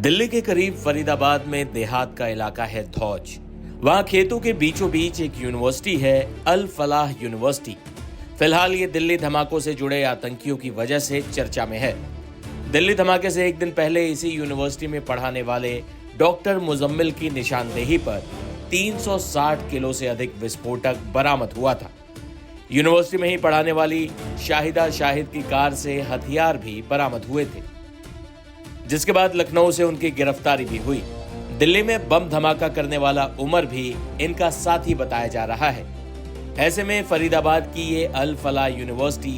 दिल्ली के करीब फरीदाबाद में देहात का इलाका है धौज। वहां खेतों के बीचों बीच एक यूनिवर्सिटी है, अल फलाह यूनिवर्सिटी। फिलहाल ये दिल्ली धमाकों से जुड़े आतंकियों की वजह से चर्चा में है। दिल्ली धमाके से एक दिन पहले इसी यूनिवर्सिटी में पढ़ाने वाले डॉक्टर मुजम्मिल की निशानदेही पर 360 किलो से अधिक विस्फोटक बरामद हुआ था। यूनिवर्सिटी में ही पढ़ाने वाली शाहिदा शाहिद की कार से हथियार भी बरामद हुए थे, जिसके बाद लखनऊ से उनकी गिरफ्तारी भी हुई। दिल्ली में बम धमाका करने वाला उमर भी इनका साथी बताया जा रहा है। ऐसे में फरीदाबाद की ये अल फलाह यूनिवर्सिटी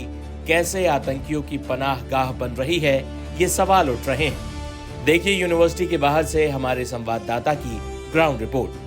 कैसे आतंकियों की पनाहगाह बन रही है, ये सवाल उठ रहे हैं। देखिए यूनिवर्सिटी के बाहर से हमारे संवाददाता की ग्राउंड रिपोर्ट।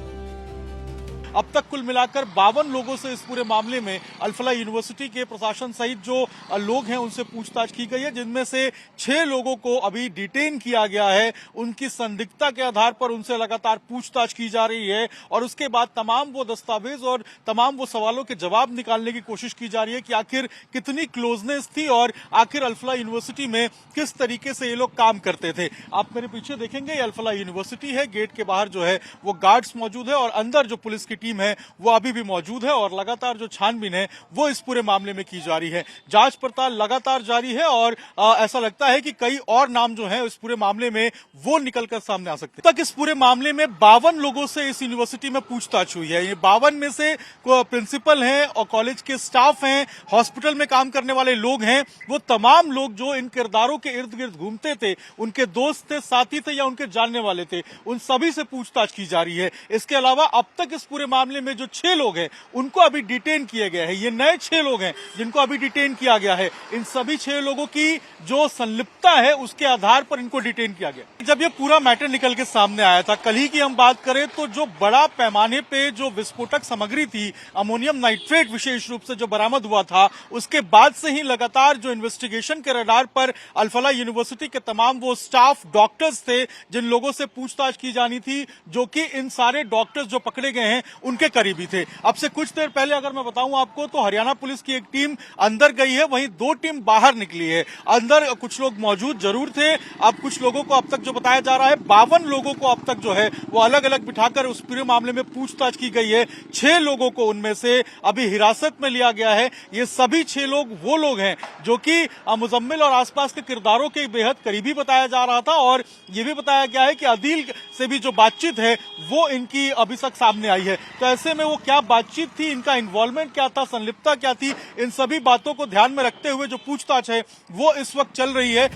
अब तक कुल मिलाकर 52 लोगों से इस पूरे मामले में अल फलाह यूनिवर्सिटी के प्रशासन सहित जो लोग हैं उनसे पूछताछ की गई है, जिनमें से 6 लोगों को अभी डिटेन किया गया है। उनकी संदिग्धता के आधार पर उनसे लगातार पूछताछ की जा रही है और उसके बाद तमाम वो दस्तावेज और तमाम वो सवालों के जवाब निकालने की कोशिश की जा रही है कि आखिर कितनी क्लोजनेस थी और आखिर अल फलाह यूनिवर्सिटी में किस तरीके से ये लोग काम करते थे। आप मेरे पीछे देखेंगे अल फलाह यूनिवर्सिटी है, गेट के बाहर जो है वो गार्ड्स मौजूद है और अंदर जो पुलिस की टीम है वो अभी भी मौजूद है और लगातार जो छानबीन है वो इस पूरे मामले में की जा रही है। जांच पड़ताल लगातार जारी है और ऐसा लगता है कि कई और नाम जो है इस पूरे मामले में वो निकलकर सामने आ सकते हैं। तक इस पूरे मामले में 52 लोगों से इस यूनिवर्सिटी में पूछताछ हुई है। ये 52 में से प्रिंसिपल हैं और कॉलेज के स्टाफ हैं, हॉस्पिटल में काम करने वाले लोग हैं, वो तमाम लोग जो इन किरदारों के इर्द गिर्द घूमते थे, उनके दोस्त थे, साथी थे या उनके जानने वाले थे, उन सभी से पूछताछ की जा रही है। इसके अलावा अब तक इस पूरे मामले में जो 6 लोग हैं उनको अभी डिटेन किए गए हैं। ये नए 6 लोग हैं जिनको अभी डिटेन किया गया है। इन सभी 6 लोगों की जो संलिप्तता है उसके आधार पर इनको डिटेन किया गया। जब ये पूरा मैटर निकल के सामने आया था, कल ही की हम बात करें तो जो बड़ा पैमाने पे जो विस्फोटक सामग्री थी, अमोनियम नाइट्रेट विशेष रूप से जो बरामद हुआ था, उसके बाद से ही लगातार जो इन्वेस्टिगेशन के रडार पर अल फलाह यूनिवर्सिटी के तमाम वो स्टाफ डॉक्टर्स थे जिन लोगों से पूछताछ की जानी थी, जो कि इन सारे डॉक्टर्स जो पकड़े गए हैं उनके करीबी थे। अब से कुछ देर पहले अगर मैं बताऊं आपको तो हरियाणा पुलिस की एक टीम अंदर गई है, वहीं 2 टीम बाहर निकली है। अंदर कुछ लोग मौजूद जरूर थे। अब कुछ लोगों को अब तक जो बताया जा रहा है 52 लोगों को अब तक जो है वो अलग अलग बिठाकर उस पूरे मामले में पूछताछ की गई है। 6 लोगों को उनमें से अभी हिरासत में लिया गया है। ये सभी 6 लोग वो लोग हैं जो कि मुजम्मिल और आसपास के किरदारों के बेहद करीबी बताया जा रहा था और ये भी बताया गया है कि अदील से भी जो बातचीत है वो इनकी अभी तक सामने आई है। तो ऐसे में वो क्या बातचीत थी, इनका इन्वॉल्वमेंट क्या था, संलिप्तता क्या थी, इन सभी बातों को ध्यान में रखते हुए जो पूछताछ है वो इस वक्त चल रही है।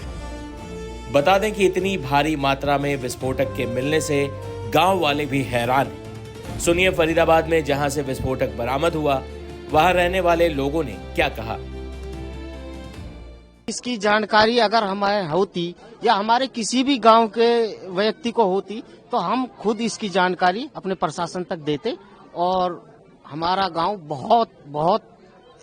बता दें कि इतनी भारी मात्रा में विस्फोटक के मिलने से गांव वाले भी हैरान हैं। सुनिए फरीदाबाद में जहां से विस्फोटक बरामद हुआ वहां रहने वाले लोगों ने क्या कहा। इसकी जानकारी अगर हमें होती या हमारे किसी भी गांव के व्यक्ति को होती तो हम खुद इसकी जानकारी अपने प्रशासन तक देते। और हमारा गांव बहुत बहुत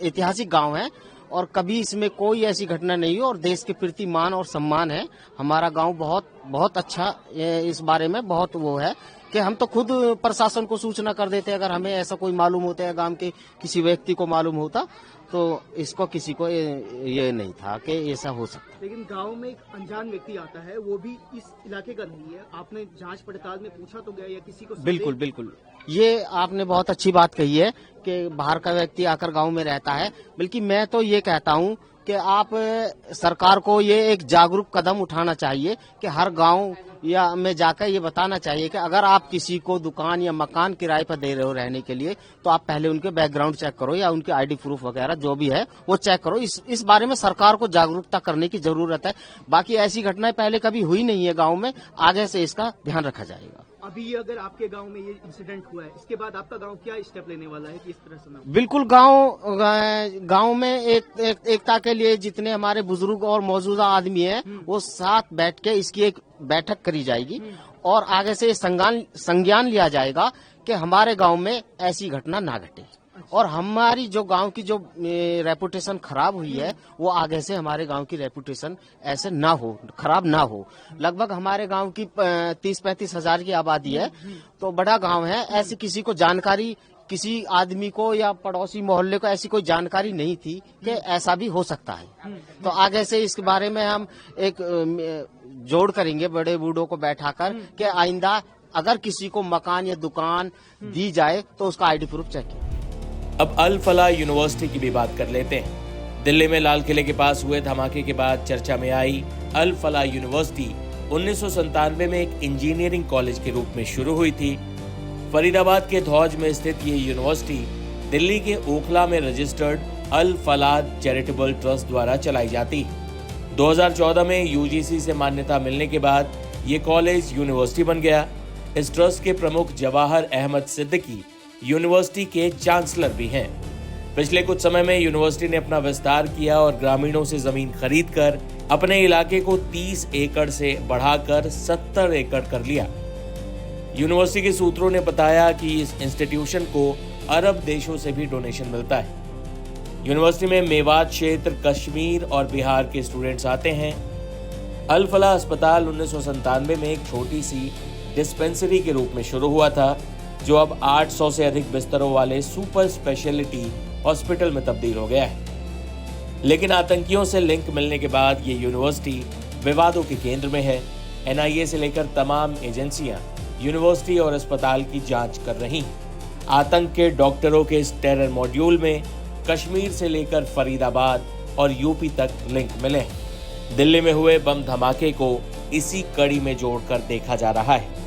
ऐतिहासिक गांव है और कभी इसमें कोई ऐसी घटना नहीं हुई और देश के प्रति मान और सम्मान है। हमारा गांव बहुत बहुत अच्छा, इस बारे में बहुत वो है कि हम तो खुद प्रशासन को सूचना कर देते अगर हमें ऐसा कोई मालूम होता है, गांव के किसी व्यक्ति को मालूम होता तो इसको किसी को ये नहीं था कि ऐसा हो सकता। लेकिन गांव में एक अनजान व्यक्ति आता है, वो भी इस इलाके का नहीं है। आपने जांच पड़ताल में पूछा तो गया या किसी को? बिल्कुल बिल्कुल, ये आपने बहुत अच्छी बात कही है कि बाहर का व्यक्ति आकर गांव में रहता है। बल्कि मैं तो ये कहता हूं कि आप सरकार को ये एक जागरूक कदम उठाना चाहिए कि हर गांव या में जाकर ये बताना चाहिए कि अगर आप किसी को दुकान या मकान किराए पर दे रहे हो रहने के लिए तो आप पहले उनके बैकग्राउंड चेक करो या उनके आईडी प्रूफ वगैरह जो भी है वो चेक करो। इस बारे में सरकार को जागरूकता करने की जरूरत है। बाकी ऐसी घटनाएं पहले कभी हुई नहीं है गाँव में, आगे से इसका ध्यान रखा जाएगा। अभी अगर आपके गांव में ये इंसिडेंट हुआ है, इसके बाद आपका गांव क्या स्टेप लेने वाला है कि इस तरह से? बिल्कुल, गांव में एकता के लिए जितने हमारे बुजुर्ग और मौजूदा आदमी हैं वो साथ बैठ के इसकी एक बैठक करी जाएगी और आगे से संज्ञान लिया जाएगा कि हमारे गांव में ऐसी घटना ना घटे और हमारी जो गांव की जो रेपुटेशन खराब हुई है वो आगे से हमारे गांव की रेपुटेशन ऐसे ना हो, खराब ना हो। लगभग हमारे गांव की 30-35 हजार की आबादी है, तो बड़ा गांव है। ऐसी किसी को जानकारी, किसी आदमी को या पड़ोसी मोहल्ले को ऐसी कोई जानकारी नहीं थी कि ऐसा भी हो सकता है। तो आगे से इसके बारे में हम एक जोड़ करेंगे बड़े बूढ़ों को बैठाकर कि आइंदा अगर किसी को मकान या दुकान दी जाए तो उसका आईडी प्रूफ चेक। अब अल फलाह यूनिवर्सिटी की भी बात कर लेते हैं। दिल्ली में लाल किले के पास हुए धमाके के बाद चर्चा में आई अल फलाह यूनिवर्सिटी 1997 में एक इंजीनियरिंग कॉलेज के रूप में शुरू हुई थी। फरीदाबाद के धौज में स्थित ये यूनिवर्सिटी दिल्ली के ओखला में रजिस्टर्ड अल फलाह चैरिटेबल ट्रस्ट द्वारा चलाई जाती। 2014 में यूजीसी से मान्यता मिलने के बाद ये कॉलेज यूनिवर्सिटी बन गया। इस ट्रस्ट के प्रमुख जवाहर अहमद सिद्दीकी यूनिवर्सिटी के चांसलर भी हैं। पिछले कुछ समय में यूनिवर्सिटी ने अपना विस्तार किया और ग्रामीणों से जमीन खरीदकर अपने इलाके को 30 एकड़ से बढ़ाकर 70 एकड़ कर लिया। यूनिवर्सिटी के सूत्रों ने बताया कि इस इंस्टीट्यूशन को अरब देशों से भी डोनेशन मिलता है। यूनिवर्सिटी में मेवात क्षेत्र, कश्मीर और बिहार के स्टूडेंट्स आते हैं। अल फलाह अस्पताल 1997 में एक छोटी सी डिस्पेंसरी के रूप में शुरू हुआ था, जो अब 800 से अधिक बिस्तरों वाले सुपर स्पेशलिटी हॉस्पिटल में तब्दील हो गया है। लेकिन आतंकियों से लिंक मिलने के बाद ये यूनिवर्सिटी विवादों के केंद्र में है। एनआईए से लेकर तमाम एजेंसियां यूनिवर्सिटी और अस्पताल की जांच कर रही हैं। आतंक के डॉक्टरों के इस टेरर मॉड्यूल में कश्मीर से लेकर फरीदाबाद और यूपी तक लिंक मिले हैं। दिल्ली में हुए बम धमाके को इसी कड़ी में जोड़कर देखा जा रहा है।